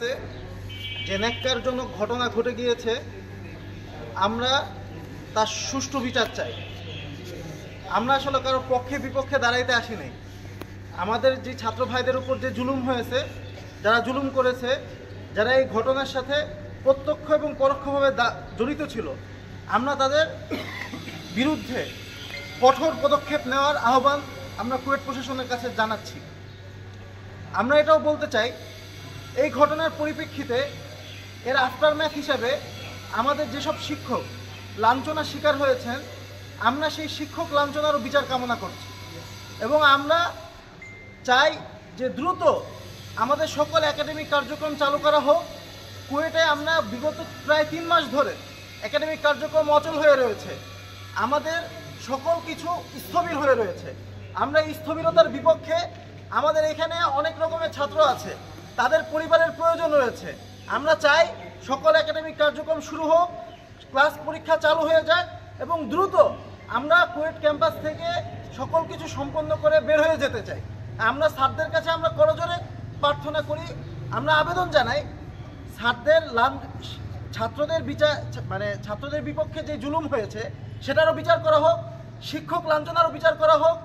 যে ন্যাক্কারজনক ঘটনা ঘটে গিয়েছে, আমরা তার সুষ্ঠু বিচার চাই। আমরা আসলে কারো পক্ষে বিপক্ষে দাঁড়াইতে আসি নাই। আমাদের যে ছাত্র ভাইদের উপর যে জুলুম হয়েছে, যারা জুলুম করেছে, যারা এই ঘটনার সাথে প্রত্যক্ষ এবং পরোক্ষভাবে জড়িত ছিল, আমরা তাদের বিরুদ্ধে কঠোর পদক্ষেপ নেওয়ার আহ্বান আমরা কুয়েট প্রশাসনের কাছে জানাচ্ছি। আমরা এটাও বলতে চাই, এই ঘটনার পরিপ্রেক্ষিতে এর আফটারম্যাথ হিসাবে আমাদের যেসব শিক্ষক লাঞ্ছনার শিকার হয়েছেন, আমরা সেই শিক্ষক লাঞ্ছনারও বিচার কামনা করছি এবং আমরা চাই যে দ্রুত আমাদের সকল একাডেমিক কার্যক্রম চালু করা হোক। কুয়েটে আমরা বিগত প্রায় 3 মাস ধরে একাডেমিক কার্যক্রম অচল হয়ে রয়েছে, আমাদের সকল কিছু স্থবির হয়ে রয়েছে। আমরা এই স্থবিরতার বিপক্ষে, আমাদের এখানে অনেক রকমের ছাত্র আছে, তাদের পরিবারের প্রয়োজন রয়েছে। আমরা চাই সকল একাডেমিক কার্যক্রম শুরু হোক, ক্লাস পরীক্ষা চালু হয়ে যায় এবং দ্রুত আমরা কুয়েট ক্যাম্পাস থেকে সকল কিছু সম্পন্ন করে বের হয়ে যেতে চাই। আমরা স্যারদের কাছে আমরা করজোরে প্রার্থনা করি, আমরা আবেদন জানাই, ছাত্রদের বিচার, মানে ছাত্রদের বিপক্ষে যে জুলুম হয়েছে সেটারও বিচার করা হোক, শিক্ষক লাঞ্ছনারও বিচার করা হোক।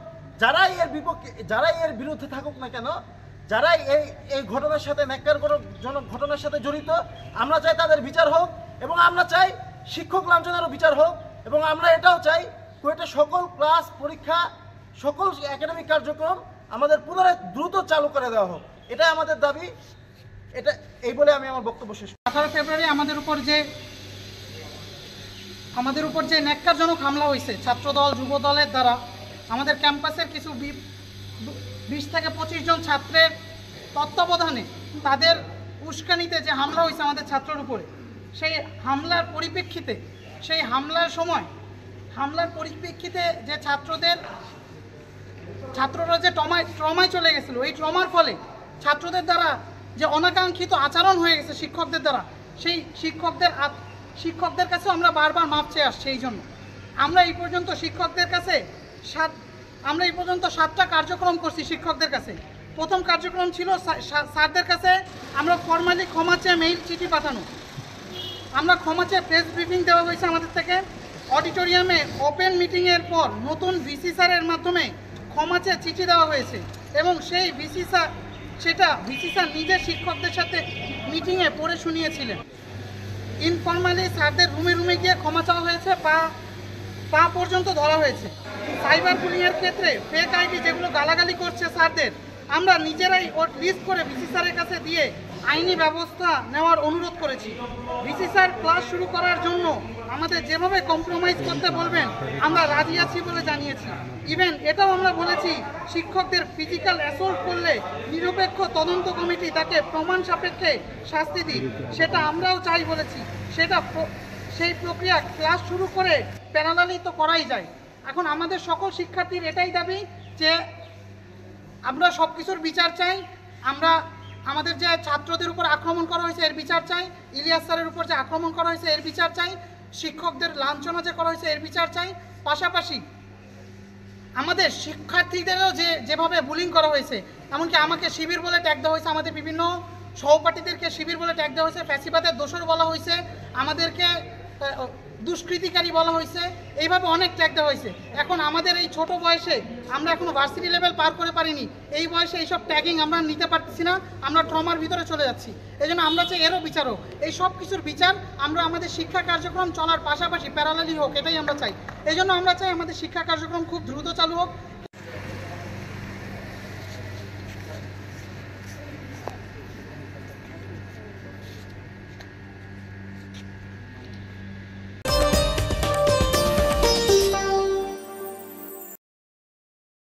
যারাই এর বিপক্ষে, যারাই এর বিরুদ্ধে থাকুক না কেন, যারাই এই ঘটনার সাথে, ন্যাক্কারজনক ঘটনার সাথে জড়িত, আমরা চাই তাদের বিচার হোক এবং আমরা চাই শিক্ষক লাঞ্ছনারও বিচার হোক এবং আমরা এটাও চাই কুয়েটের সকল ক্লাস পরীক্ষা, সকল একাডেমিক কার্যক্রম আমাদের পুনরায় দ্রুত চালু করে দেওয়া হোক। এটাই আমাদের দাবি। এটা এই বলে আমি আমার বক্তব্য শেষ। 18 ফেব্রুয়ারি আমাদের উপর যে ন্যাক্কারজনক হামলা হয়েছে ছাত্রদল যুব দলের দ্বারা, আমাদের ক্যাম্পাসের কিছু 20 থেকে 25 জন ছাত্রের তত্ত্বাবধানে তাদের উস্কানিতে যে হামলা হয়েছে আমাদের ছাত্রের উপরে, সেই হামলার পরিপ্রেক্ষিতে, সেই হামলার পরিপ্রেক্ষিতে যে ছাত্ররা যে ট্রমায় চলে গেছিল, এই ট্রমার ফলে ছাত্রদের দ্বারা যে অনাকাঙ্ক্ষিত আচরণ হয়ে গেছে শিক্ষকদের দ্বারা, সেই শিক্ষকদের কাছে আমরা বারবার মাপ চেয়ে আসছি। এই জন্য আমরা এই পর্যন্ত শিক্ষকদের কাছে 7টা কার্যক্রম করছি শিক্ষকদের কাছে। প্রথম কার্যক্রম ছিল স্যারদের কাছে আমরা ফর্মালি ক্ষমা চেয়ে মেইল চিঠি পাঠানো, আমরা ক্ষমা চেয়ে প্রেস ব্রিফিং দেওয়া হয়েছে আমাদের থেকে। অডিটোরিয়ামে ওপেন মিটিংয়ের পর নতুন ভিসি স্যারের মাধ্যমে ক্ষমা চেয়ে চিঠি দেওয়া হয়েছে এবং সেই ভিসি স্যার নিজের শিক্ষকদের সাথে মিটিংয়ে পড়ে শুনিয়েছিলেন। ইনফরমালি স্যারদের রুমে গিয়ে ক্ষমা চাওয়া হয়েছে, পা পর্যন্ত ধরা হয়েছে। সাইবার বুলিংয়ের ক্ষেত্রে ফেক আইডি যেগুলো গালাগালি করছে স্যারদের, আমরা নিজেরাই ওর লিস্ট করে ভিসি স্যারের কাছে দিয়ে আইনি ব্যবস্থা নেওয়ার অনুরোধ করেছি। ভিসি স্যার ক্লাস শুরু করার জন্য আমাদের যেভাবে কম্প্রোমাইজ করতে বলবেন আমরা রাজি আছি বলে জানিয়েছি। ইভেন এটাও আমরা বলেছি, শিক্ষকদের ফিজিক্যাল অ্যাসল্ট করলে নিরপেক্ষ তদন্ত কমিটি তাকে প্রমাণ সাপেক্ষে শাস্তি দিক, সেটা আমরাও চাই বলেছি। সেই প্রক্রিয়া ক্লাস শুরু করে প্যারালালি তো করাই যায়। এখন আমাদের সকল শিক্ষার্থীর এটাই দাবি যে আমরা সব কিছুর বিচার চাই। আমরা আমাদের যে ছাত্রদের উপর আক্রমণ করা হয়েছে এর বিচার চাই, ইলিয়াস স্যারের উপর যে আক্রমণ করা হয়েছে এর বিচার চাই, শিক্ষকদের লাঞ্ছনা যে করা হয়েছে এর বিচার চাই। পাশাপাশি আমাদের শিক্ষার্থীদেরও যেভাবে বুলিং করা হয়েছে, এমনকি আমাকে শিবির বলে ট্যাগ দেওয়া হয়েছে, আমাদের বিভিন্ন সহপাঠীদেরকে শিবির বলে ট্যাগ দেওয়া হয়েছে, ফ্যাসিবাদের দোসর বলা হয়েছে, আমাদেরকে দুষ্কৃতিকারী বলা হয়েছে, এইভাবে অনেক ট্যাগ দেওয়া হয়েছে। এখন আমাদের এই ছোট বয়সে, আমরা এখনো ভার্সিটি লেভেল পার করে পারিনি, এই বয়সে এইসব ট্যাগিং আমরা নিতে পারতেছি না, আমরা ট্রমার ভিতরে চলে যাচ্ছি। এই জন্য আমরা চাই এরও বিচার হোক। এই সব কিছুর বিচার আমরা আমাদের শিক্ষা কার্যক্রম চলার পাশাপাশি প্যারালালি হোক, এটাই আমরা চাই। এই জন্য আমরা চাই আমাদের শিক্ষা কার্যক্রম খুব দ্রুত চালু হোক।